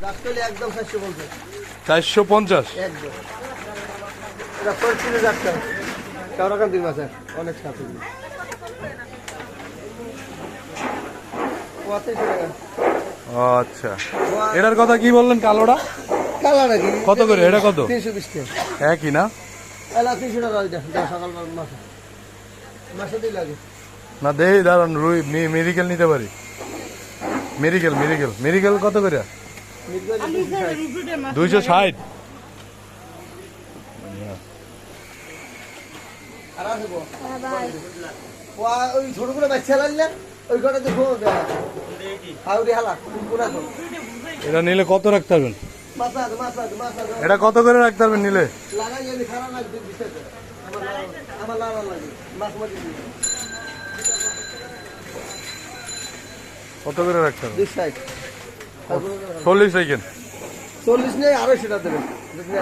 একদম 450 একদম এটা 35,000 টাকা কাউরাকান দুই মাসের অনেক সাথে 35 টাকা। আচ্ছা, এটার কথা কি বললেন? কালোটা কালা নাকি কত করে? এটা কত? 320 টাকা। একই না? এলা 300 টাকা ওইটা সকালবেলা মাসে মাসে দিই লাগে না দেই দাঁড়ান, রুই মেডিকেল নিতে পারি। মেডিকেল কত করে? 260। আর আসবো ওই ছোটগুলো বাচ্চা লাগলে ওই কটা দেখো হাউরি হালা পুরা তো এটা নিলে কত রাখতে পারবেন? মাথা এটা কত করে রাখতে পারবেন নিলে? লাগাই যদি খারাপ লাগবে দিতে আমার লাগার লাগে মাছ মাছ কত করে রাখতে পারবেন? 260 40 রাখেন। 40 নেই 250 টাকা দেবেন।